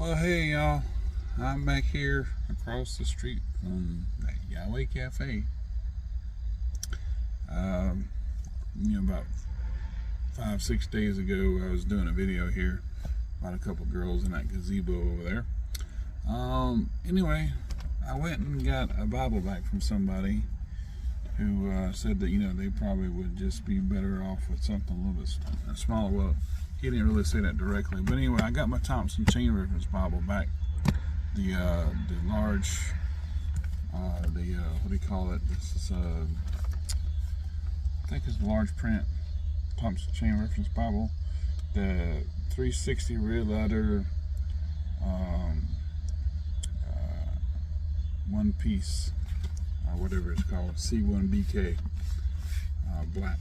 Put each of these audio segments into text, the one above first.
Well, hey y'all, I'm back here across the street from that Yahweh Cafe. About 5-6 days ago, I was doing a video here about a couple girls in that gazebo over there. Anyway, I went and got a Bible back from somebody who said that they probably would just be better off with something a little bit smaller. Well, he didn't really say that directly, but anyway, I got my Thompson chain reference Bible back. The large, what do you call it? This is I think it's a large print Thompson chain reference Bible. The 360 red letter, one piece, whatever it's called, C1BK, black.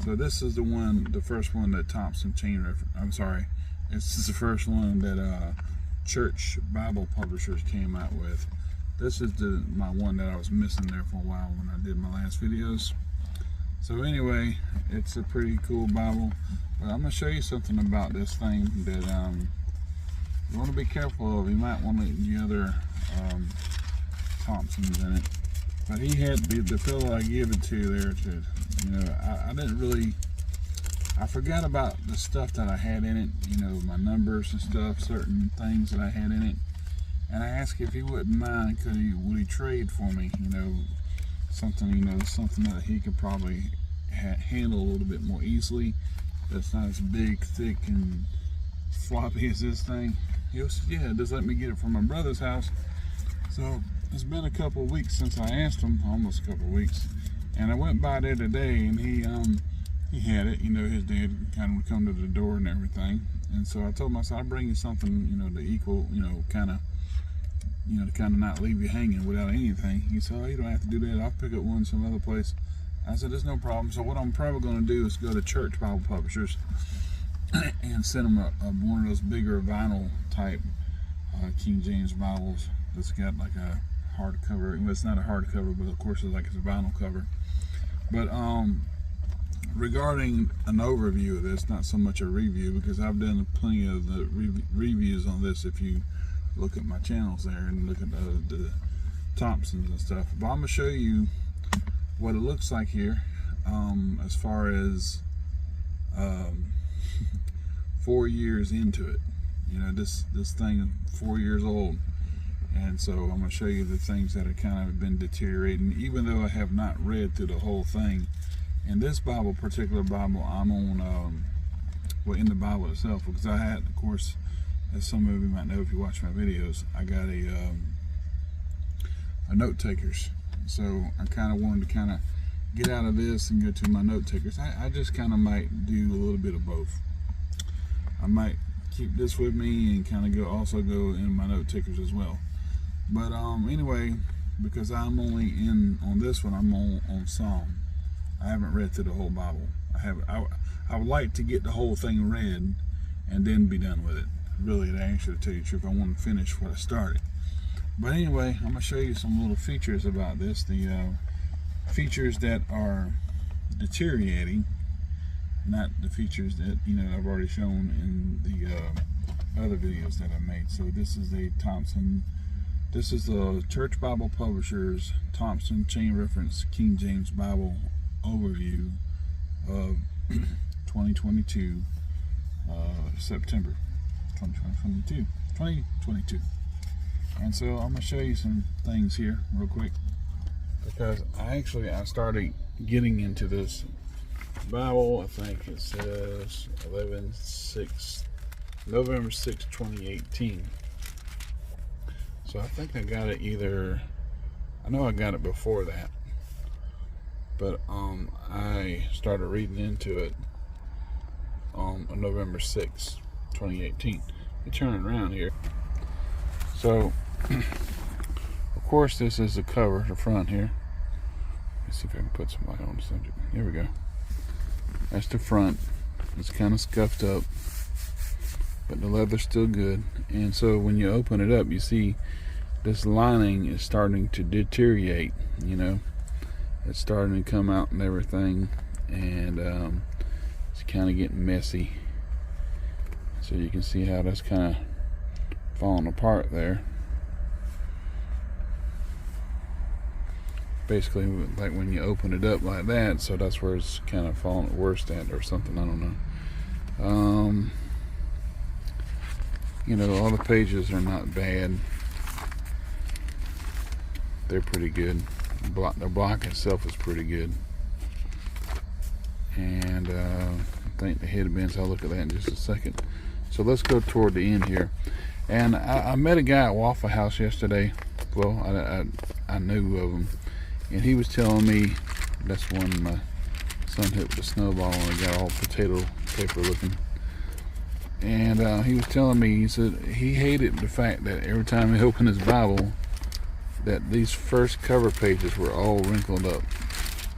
So this is the first one that Thompson chain reference. I'm sorry, this is the first one that Church Bible Publishers came out with. This is my one that I was missing there for a while when I did my last videos. So anyway, it's a pretty cool Bible. But I'm going to show you something about this thing that you want to be careful of. You might want to get the other Thompsons in it. But he had the fellow I gave it to there to, I didn't really, I forgot about the stuff that I had in it, my numbers and stuff, certain things that I had in it. And I asked if he wouldn't mind, would he trade for me, something, something that he could probably handle a little bit more easily. That's not as big, thick, and floppy as this thing. He was, yeah, just let me get it from my brother's house. So it's been a couple of weeks since I asked him, almost a couple of weeks. And I went by there today, and he had it. His dad kind of would come to the door and everything. And so I told him, I said, I'll bring you something, to equal, to kind of not leave you hanging without anything. He said, oh, you don't have to do that. I'll pick up one some other place. I said, there's no problem. So what I'm probably going to do is go to Church Bible Publishers and send them one of those bigger vinyl type King James Bibles that's got like a hardcover. Well, it's not a hardcover, but of course it's a vinyl cover. But regarding an overview of this, not so much a review, because I've done plenty of the reviews on this. If you look at my channels there and look at the Thompsons and stuff, but I'm gonna show you what it looks like here, as far as 4 years into it. This thing is 4 years old. And so I'm going to show you the things that have kind of been deteriorating, even though I have not read through the whole thing. In this particular Bible, I'm on, in the Bible itself, because I had, of course, as some of you might know if you watch my videos, I got a note takers. So I kind of wanted to get out of this and go to my note takers. I just kind of might do a little bit of both. I might keep this with me and also go in my note takers as well. But anyway, because I'm only on this one, I'm on Psalm. I haven't read through the whole Bible. I would like to get the whole thing read and then be done with it. Really, to actually tell you the truth, I want to finish what I started. But anyway, I'm going to show you some little features about this. The features that are deteriorating, not the features that I've already shown in the other videos that I made. So this is a Thompson. This is the Church Bible Publishers Thompson Chain Reference King James Bible Overview of 2022, September 2022. And so I'm going to show you some things here real quick, because I started getting into this Bible. I think it says November 6, 2018. So I think I got it I know I got it before that, but I started reading into it on November 6, 2018. Let me turn it around here. So, of course, this is the cover, the front here. Let's see if I can put some light on the subject. Here we go. That's the front. It's kind of scuffed up, but the leather's still good. And so when you open it up, you see this lining is starting to deteriorate. It's starting to come out and everything, and it's kind of getting messy. So you can see how that's kind of falling apart there. Basically, like when you open it up like that, so that's where it's kind of falling at worst at, or something. I don't know. You know, all the pages are not bad. They're pretty good. The block itself is pretty good. And I think the headbands, I'll look at that in just a second. So let's go toward the end here. And I met a guy at Waffle House yesterday. Well, I knew of him. And he was telling me, that's when my son hit with a snowball and it got all potato paper looking. And he was telling me, he said he hated the fact that every time he opened his Bible, that these first cover pages were all wrinkled up.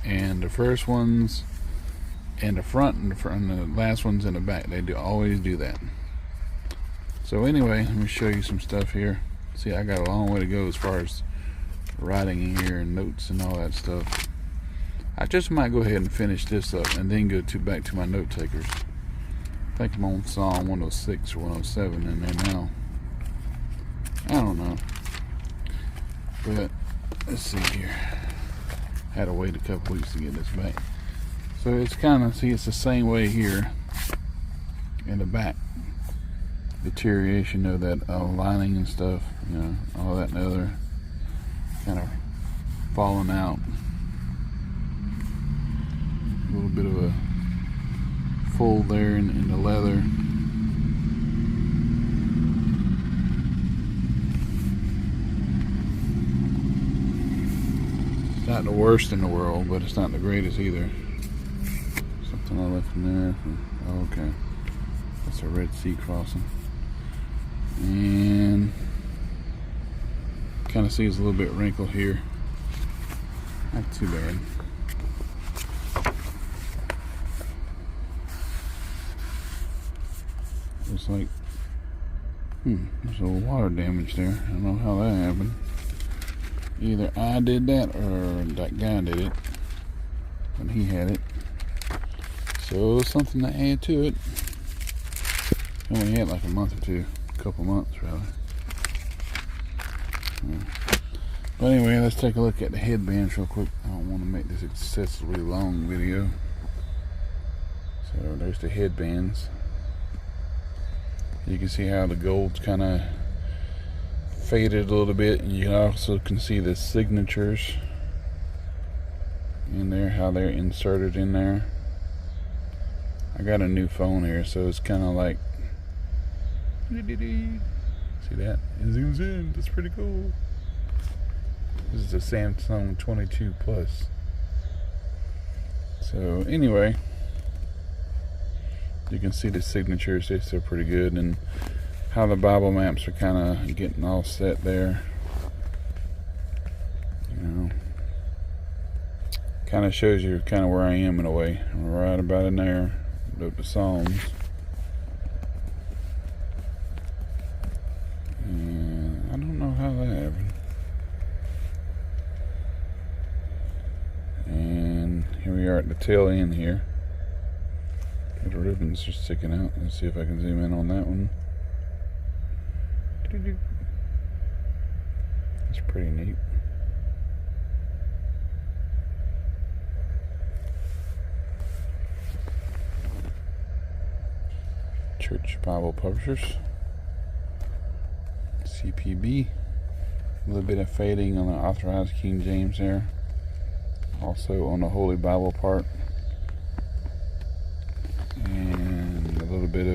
And the first ones in the front and the last ones in the back, they always do that. So anyway, let me show you some stuff here. See, I got a long way to go as far as writing in here and notes and all that stuff. I just might go ahead and finish this up and then go back to my note takers. I think I'm on Psalm 106 or 107 in there now. I don't know. But let's see here. Had to wait a couple weeks to get this back. So it's kind of, see, it's the same way here in the back. Deterioration of that lining and stuff, you know, all that and other kind of falling out. A little bit of a fold there in the leather. It's not the worst in the world, but it's not the greatest either. Something I left in there. Oh, okay. That's a Red Sea crossing. And kind of see it's a little bit wrinkled here. Not too bad. Looks like there's a little water damage there. I don't know how that happened. Either I did that or that guy did it when he had it. So something to add to it. I only had like a month or two, a couple months really. Yeah. But anyway, let's take a look at the headbands real quick. I don't want to make this excessively long video. So there's the headbands. You can see how the gold's kind of faded a little bit, and you also can see the signatures in there, how they're inserted in there. I got a new phone here, so it's kind of like, see that? It zooms in. That's pretty cool. This is a Samsung 22 Plus. So anyway, you can see the signatures. They're still pretty good, and how the Bible maps are kind of getting all set there. You know, kind of shows you kind of where I am in a way. I'm right about in there. Wrote the Psalms. And I don't know how that happened. And here we are at the tail end here. The ribbons are sticking out. Let's see if I can zoom in on that one. That's pretty neat. Church Bible Publishers, CPB. A little bit of fading on the Authorized King James there. Also on the Holy Bible part. And a little bit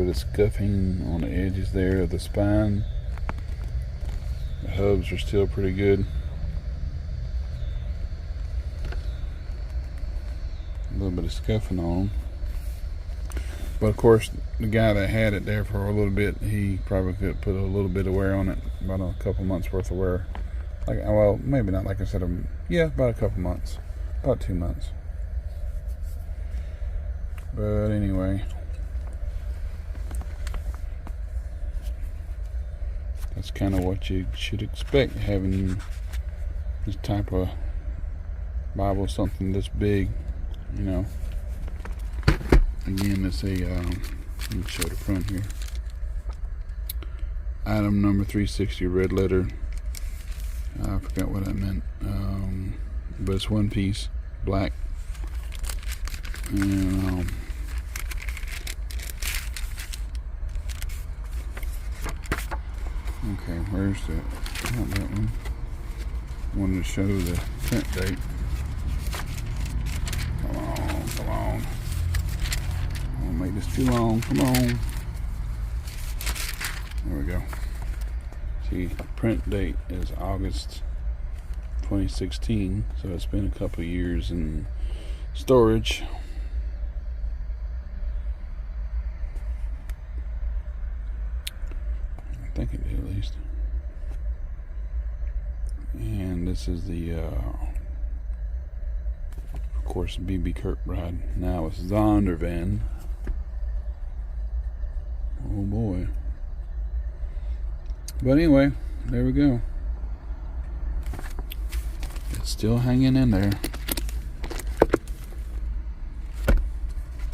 of scuffing on the edges there of the spine. The hubs are still pretty good. A little bit of scuffing on them. But of course, the guy that had it there for a little bit, he probably could put a little bit of wear on it. About a couple months worth of wear. Like, well, maybe not, like I said, yeah, about a couple months. About 2 months. But anyway, that's kind of what you should expect having this type of Bible, something this big, you know. Again, it's a Let me show the front here. Item number 360, red letter. I forgot what I meant. But it's one piece, black. And okay, where's the, not that one. Wanted to show the print date. Come on, come on. I won't make this too long, come on. There we go. See, print date is August 2016, so it's been a couple of years in storage. I think it did at least. And this is the, of course, BB Kirkbride. Now it's Zondervan. Oh boy. But anyway, there we go. It's still hanging in there.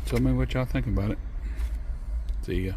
Tell me what y'all think about it. See ya.